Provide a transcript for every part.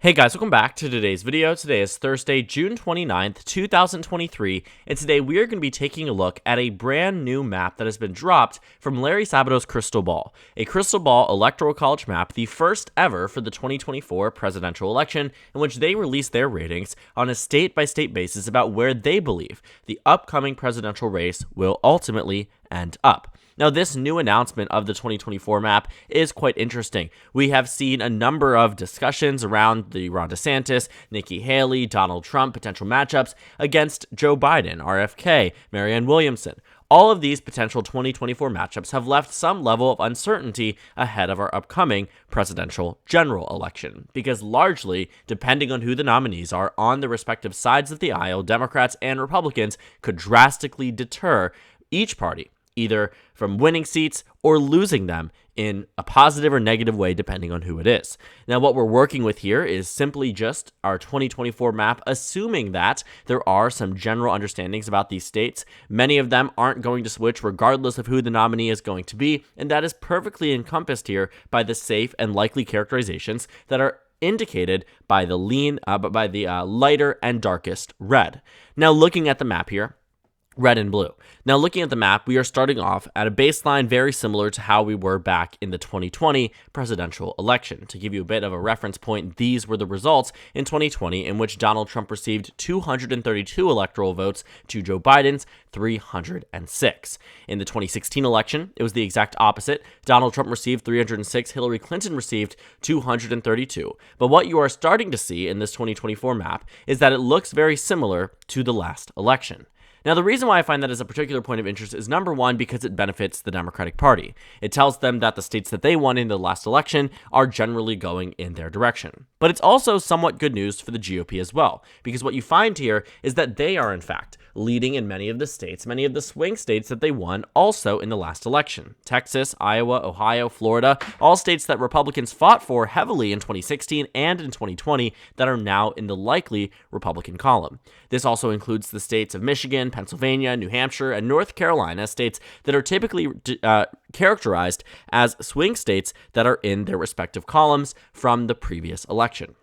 Hey guys, welcome back to today's video. Today is Thursday, June 29th, 2023, and today we are going to be taking a look at a brand new map that has been dropped from Larry Sabato's Crystal Ball, a Crystal Ball Electoral College map, the first ever for the 2024 presidential election, in which they released their ratings on a state-by-state basis about where they believe the upcoming presidential race will ultimately end up. Now, this new announcement of the 2024 map is quite interesting. We have seen a number of discussions around the Ron DeSantis, Nikki Haley, Donald Trump potential matchups against Joe Biden, RFK, Marianne Williamson. All of these potential 2024 matchups have left some level of uncertainty ahead of our upcoming presidential general election, because largely, depending on who the nominees are on the respective sides of the aisle, Democrats and Republicans could drastically deter each party either from winning seats or losing them in a positive or negative way, depending on who it is. Now, what we're working with here is simply just our 2024 map, assuming that there are some general understandings about these states. Many of them aren't going to switch regardless of who the nominee is going to be, and that is perfectly encompassed here by the safe and likely characterizations that are indicated by the lighter and darkest red. Now, looking at the map here, red and blue. Now, looking at the map, we are starting off at a baseline very similar to how we were back in the 2020 presidential election. To give you a bit of a reference point, these were the results in 2020 in which Donald Trump received 232 electoral votes to Joe Biden's 306. In the 2016 election, it was the exact opposite. Donald Trump received 306, Hillary Clinton received 232. But what you are starting to see in this 2024 map is that it looks very similar to the last election. Now, the reason why I find that as a particular point of interest is, number one, because it benefits the Democratic Party. It tells them that the states that they won in the last election are generally going in their direction. But it's also somewhat good news for the GOP as well, because what you find here is that they are, in fact, leading in many of the states, many of the swing states that they won also in the last election. Texas, Iowa, Ohio, Florida, all states that Republicans fought for heavily in 2016 and in 2020 that are now in the likely Republican column. This also includes the states of Michigan, Pennsylvania, New Hampshire, and North Carolina, states that are typically characterized as swing states that are in their respective columns from the previous election.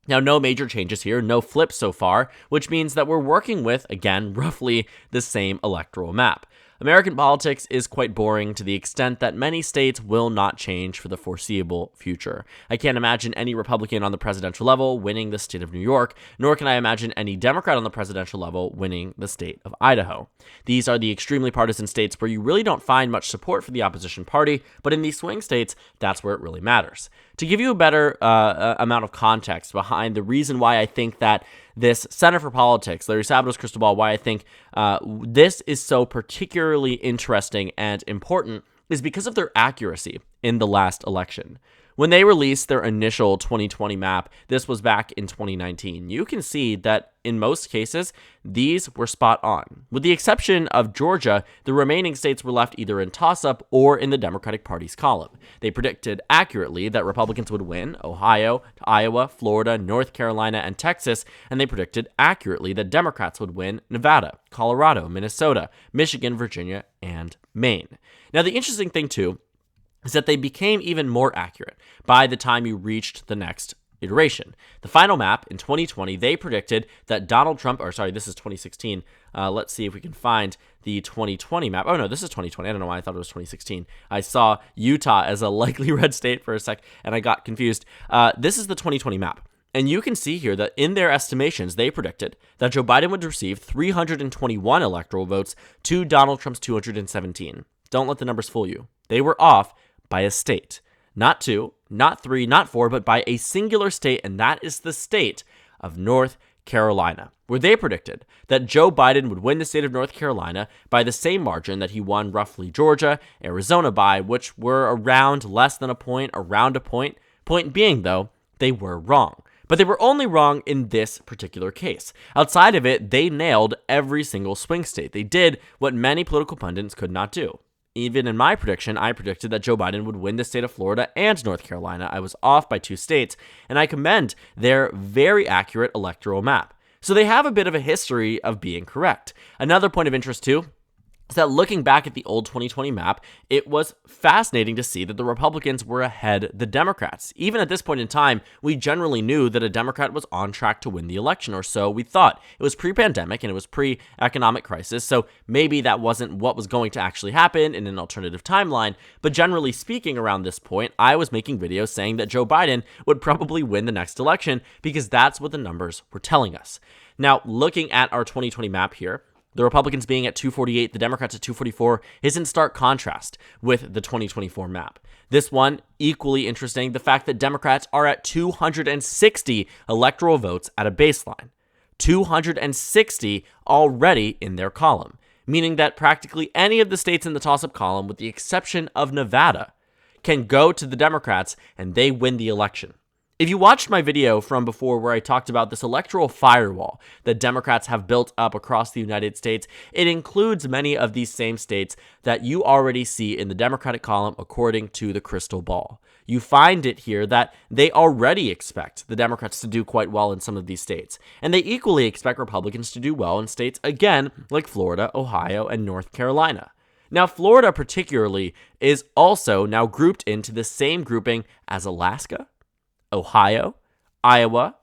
Now, no major changes here, no flips so far, which means that we're working with, again, roughly the same electoral map. American politics is quite boring to the extent that many states will not change for the foreseeable future. I can't imagine any Republican on the presidential level winning the state of New York, nor can I imagine any Democrat on the presidential level winning the state of Idaho. These are the extremely partisan states where you really don't find much support for the opposition party, but in these swing states, that's where it really matters. To give you a better amount of context behind the reason why I think that this Center for Politics, Larry Sabato's Crystal Ball, why I think this is so particularly interesting and important is because of their accuracy in the last election. When they released their initial 2020 map, this was back in 2019, you can see that in most cases, these were spot on. With the exception of Georgia, the remaining states were left either in toss-up or in the Democratic Party's column. They predicted accurately that Republicans would win Ohio, Iowa, Florida, North Carolina, and Texas, and they predicted accurately that Democrats would win Nevada, Colorado, Minnesota, Michigan, Virginia, and Maine. Now, the interesting thing, too, is that they became even more accurate by the time you reached the next iteration. The final map in 2020, they predicted that this is 2016. Let's see if we can find the 2020 map. Oh no, this is 2020. I don't know why I thought it was 2016. I saw Utah as a likely red state for a sec, and I got confused. This is the 2020 map. And you can see here that in their estimations, they predicted that Joe Biden would receive 321 electoral votes to Donald Trump's 217. Don't let the numbers fool you. They were off by a state. Not two, not three, not four, but by a singular state, and that is the state of North Carolina, where they predicted that Joe Biden would win the state of North Carolina by the same margin that he won roughly Georgia, Arizona by, which were around less than a point, around a point. Point being, though, they were wrong. But they were only wrong in this particular case. Outside of it, they nailed every single swing state. They did what many political pundits could not do. Even in my prediction, I predicted that Joe Biden would win the state of Florida and North Carolina. I was off by 2 states, and I commend their very accurate electoral map. So they have a bit of a history of being correct. Another point of interest, too, is that looking back at the old 2020 map, it was fascinating to see that the Republicans were ahead the Democrats. Even at this point in time, we generally knew that a Democrat was on track to win the election, or so we thought. It was pre-pandemic and it was pre-economic crisis, so maybe that wasn't what was going to actually happen in an alternative timeline, but generally speaking around this point, I was making videos saying that Joe Biden would probably win the next election because that's what the numbers were telling us. Now, looking at our 2020 map here, the Republicans being at 248, the Democrats at 244 is in stark contrast with the 2024 map. This one, equally interesting, the fact that Democrats are at 260 electoral votes at a baseline. 260 already in their column, meaning that practically any of the states in the toss-up column, with the exception of Nevada, can go to the Democrats and they win the election. If you watched my video from before where I talked about this electoral firewall that Democrats have built up across the United States, it includes many of these same states that you already see in the Democratic column according to the crystal ball. You find it here that they already expect the Democrats to do quite well in some of these states, and they equally expect Republicans to do well in states, again, like Florida, Ohio, and North Carolina. Now, Florida particularly is also now grouped into the same grouping as Alaska, Ohio, Iowa,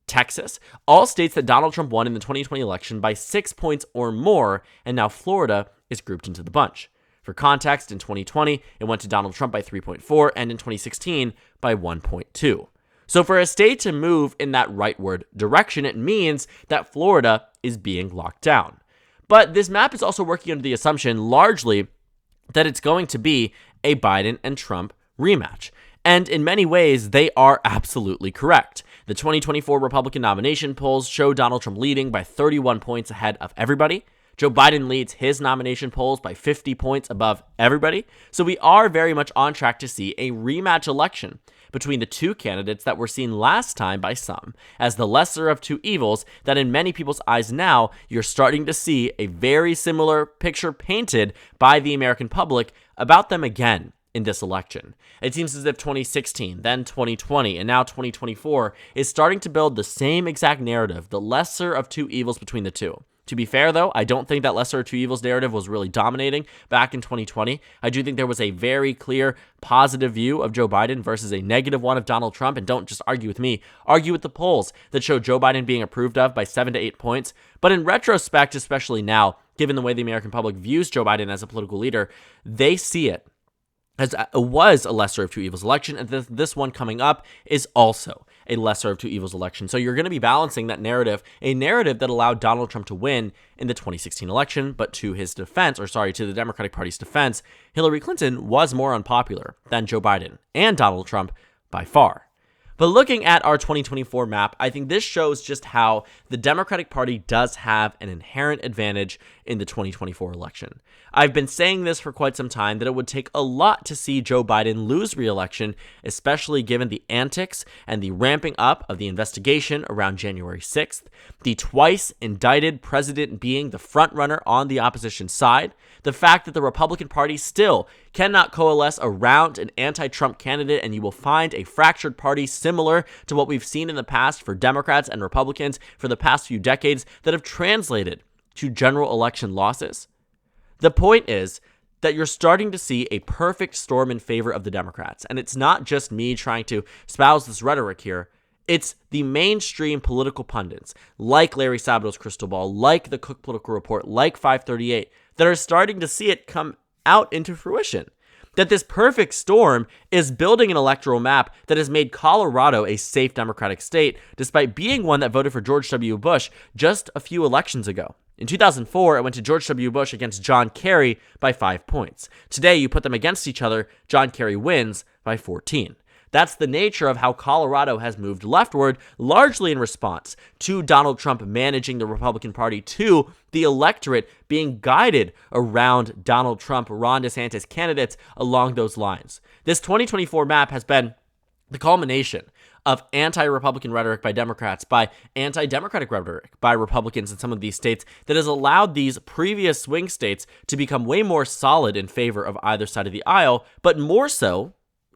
Texas, all states that Donald Trump won in the 2020 election by 6 points or more, and now Florida is grouped into the bunch. For context, in 2020, it went to Donald Trump by 3.4, and in 2016 by 1.2. So for a state to move in that rightward direction, it means that Florida is being locked down. But this map is also working under the assumption largely that it's going to be a Biden and Trump rematch. And in many ways, they are absolutely correct. The 2024 Republican nomination polls show Donald Trump leading by 31 points ahead of everybody. Joe Biden leads his nomination polls by 50 points above everybody. So we are very much on track to see a rematch election between the two candidates that were seen last time by some as the lesser of two evils, that in many people's eyes now, you're starting to see a very similar picture painted by the American public about them again in this election. It seems as if 2016, then 2020, and now 2024 is starting to build the same exact narrative, the lesser of two evils between the two. To be fair, though, I don't think that lesser of two evils narrative was really dominating back in 2020. I do think there was a very clear positive view of Joe Biden versus a negative one of Donald Trump. And don't just argue with me, argue with the polls that show Joe Biden being approved of by 7 to 8 points. But in retrospect, especially now, given the way the American public views Joe Biden as a political leader, they see it as it was a lesser of two evils election, and this one coming up is also a lesser of two evils election. So you're going to be balancing that narrative, a narrative that allowed Donald Trump to win in the 2016 election, but to his defense, to the Democratic Party's defense, Hillary Clinton was more unpopular than Joe Biden and Donald Trump by far. But looking at our 2024 map, I think this shows just how the Democratic Party does have an inherent advantage in the 2024 election. I've been saying this for quite some time, that it would take a lot to see Joe Biden lose re-election, especially given the antics and the ramping up of the investigation around January 6th, the twice indicted president being the frontrunner on the opposition side, the fact that the Republican Party still cannot coalesce around an anti-Trump candidate, and you will find a fractured party similar to what we've seen in the past for Democrats and Republicans for the past few decades that have translated to general election losses. The point is that you're starting to see a perfect storm in favor of the Democrats. And it's not just me trying to espouse this rhetoric here. It's the mainstream political pundits, like Larry Sabato's Crystal Ball, like the Cook Political Report, like FiveThirtyEight, that are starting to see it come out into fruition. That this perfect storm is building an electoral map that has made Colorado a safe Democratic state, despite being one that voted for George W. Bush just a few elections ago. In 2004, it went to George W. Bush against John Kerry by 5 points. Today, you put them against each other, John Kerry wins by 14. That's the nature of how Colorado has moved leftward, largely in response to Donald Trump managing the Republican Party, to the electorate being guided around Donald Trump, Ron DeSantis candidates along those lines. This 2024 map has been the culmination of anti-Republican rhetoric by Democrats, by anti-Democratic rhetoric by Republicans in some of these states, that has allowed these previous swing states to become way more solid in favor of either side of the aisle, but more so,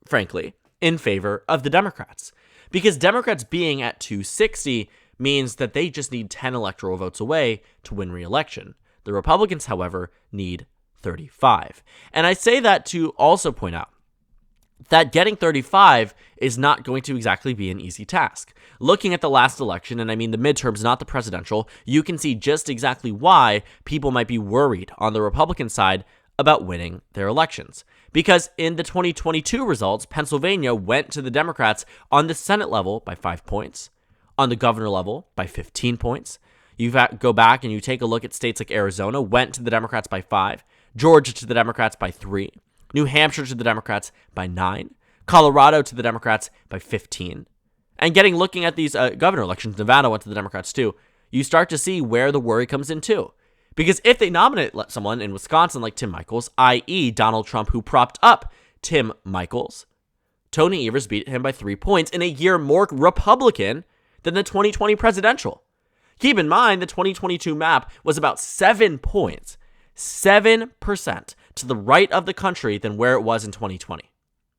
frankly, in favor of the Democrats. Because Democrats being at 260 means that they just need 10 electoral votes away to win re-election. The Republicans, however, need 35. And I say that to also point out that getting 35 is not going to exactly be an easy task. Looking at the last election, and I mean the midterms, not the presidential, you can see just exactly why people might be worried on the Republican side about winning their elections. Because in the 2022 results, Pennsylvania went to the Democrats on the Senate level by 5 points, on the governor level by 15 points. You go back and you take a look at states like Arizona, went to the Democrats by 5, Georgia to the Democrats by 3, New Hampshire to the Democrats by 9, Colorado to the Democrats by 15. And looking at these governor elections, Nevada went to the Democrats too, you start to see where the worry comes in too. Because if they nominate someone in Wisconsin like Tim Michels, i.e. Donald Trump, who propped up Tim Michels, Tony Evers beat him by 3 points in a year more Republican than the 2020 presidential. Keep in mind, the 2022 map was about 7 points, 7% to the right of the country than where it was in 2020.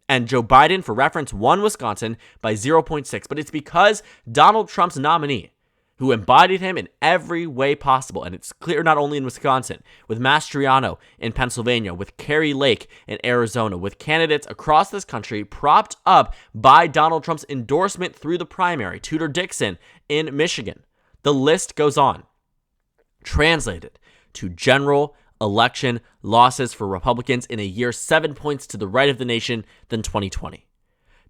And Joe Biden, for reference, won Wisconsin by 0.6, but it's because Donald Trump's nominee, who embodied him in every way possible, and it's clear not only in Wisconsin, with Mastriano in Pennsylvania, with Kari Lake in Arizona, with candidates across this country propped up by Donald Trump's endorsement through the primary, Tudor Dixon in Michigan. The list goes on. Translated to general election losses for Republicans in a year 7 points to the right of the nation than 2020.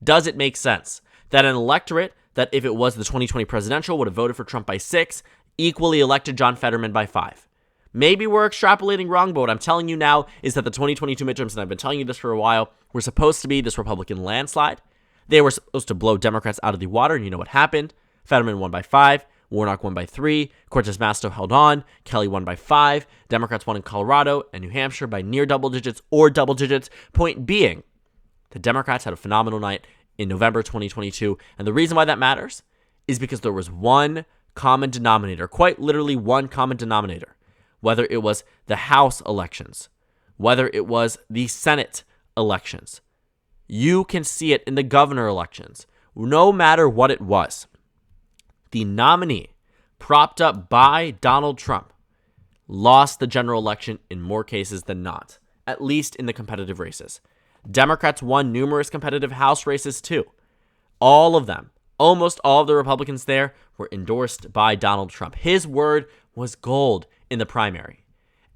Does it make sense that an electorate that, if it was the 2020 presidential, would have voted for Trump by 6, equally elected John Fetterman by 5? Maybe we're extrapolating wrong, but what I'm telling you now is that the 2022 midterms, and I've been telling you this for a while, were supposed to be this Republican landslide. They were supposed to blow Democrats out of the water, and you know what happened? Fetterman won by 5. Warnock won by 3, Cortez Masto held on, Kelly won by 5, Democrats won in Colorado and New Hampshire by near double digits or double digits. Point being, the Democrats had a phenomenal night in November 2022, and the reason why that matters is because there was one common denominator, quite literally one common denominator, whether it was the House elections, whether it was the Senate elections. You can see it in the governor elections, no matter what it was. The nominee, propped up by Donald Trump, lost the general election in more cases than not, at least in the competitive races. Democrats won numerous competitive House races too. All of them, almost all of the Republicans there, were endorsed by Donald Trump. His word was gold in the primary.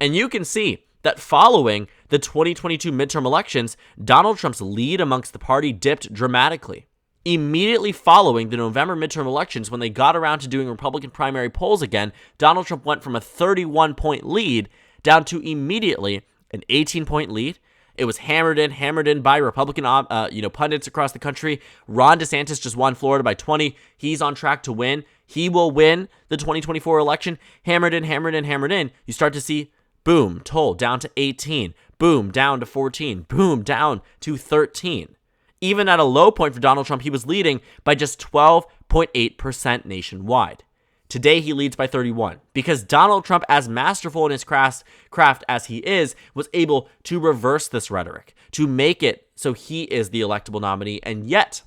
And you can see that following the 2022 midterm elections, Donald Trump's lead amongst the party dipped dramatically. Immediately following the November midterm elections, when they got around to doing Republican primary polls again, Donald Trump went from a 31-point lead down to immediately an 18-point lead. It was hammered in by Republican pundits across the country. Ron DeSantis just won Florida by 20. He's on track to win. He will win the 2024 election. Hammered in. You start to see, boom, toll down to 18. Boom, down to 14. Boom, down to 13. Even at a low point for Donald Trump, he was leading by just 12.8% nationwide. Today, he leads by 31 because Donald Trump, as masterful in his craft as he is, was able to reverse this rhetoric, to make it so he is the electable nominee, and yet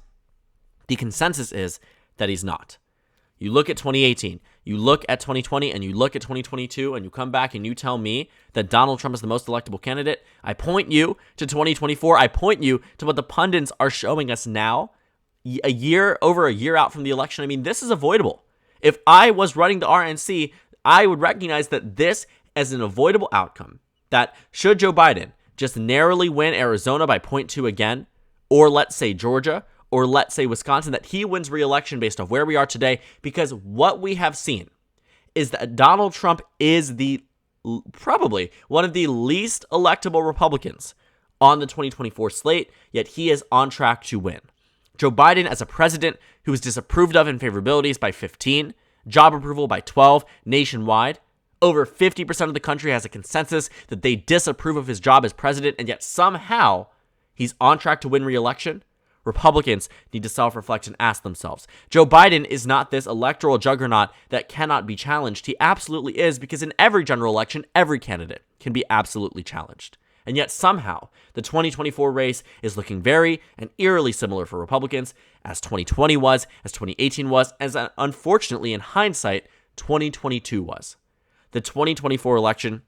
the consensus is that he's not. You look at 2018, you look at 2020, and you look at 2022, and you come back and you tell me that Donald Trump is the most electable candidate. I point you to 2024. I point you to what the pundits are showing us now, over a year out from the election. I mean, this is avoidable. If I was running the RNC, I would recognize that this is an avoidable outcome, that should Joe Biden just narrowly win Arizona by 0.2 again, or let's say Georgia, or let's say Wisconsin, that he wins re-election based off where we are today, because what we have seen is that Donald Trump is probably one of the least electable Republicans on the 2024 slate, yet he is on track to win. Joe Biden, as a president who is disapproved of in favorabilities by 15, job approval by 12 nationwide, over 50% of the country has a consensus that they disapprove of his job as president, and yet somehow he's on track to win re-election. Republicans need to self-reflect and ask themselves. Joe Biden is not this electoral juggernaut that cannot be challenged. He absolutely is, because in every general election, every candidate can be absolutely challenged. And yet somehow, the 2024 race is looking very and eerily similar for Republicans, as 2020 was, as 2018 was, as unfortunately in hindsight, 2022 was. the 2024 election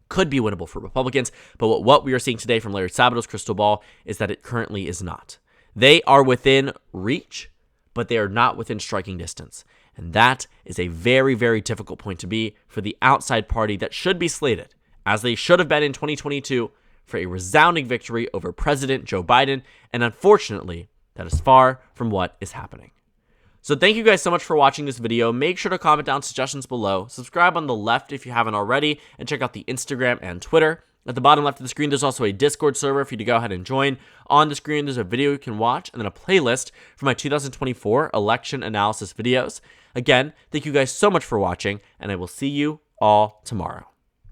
could be winnable for Republicans, but what we are seeing today from Larry Sabato's crystal ball is that it currently is not. They are within reach, but they are not within striking distance. And that is a very, very difficult point to be for the outside party that should be slated, as they should have been in 2022, for a resounding victory over President Joe Biden. And unfortunately, that is far from what is happening. So thank you guys so much for watching this video. Make sure to comment down suggestions below. Subscribe on the left if you haven't already, and check out the Instagram and Twitter. At the bottom left of the screen, there's also a Discord server for you to go ahead and join. On the screen, there's a video you can watch, and then a playlist for my 2024 election analysis videos. Again, thank you guys so much for watching, and I will see you all tomorrow.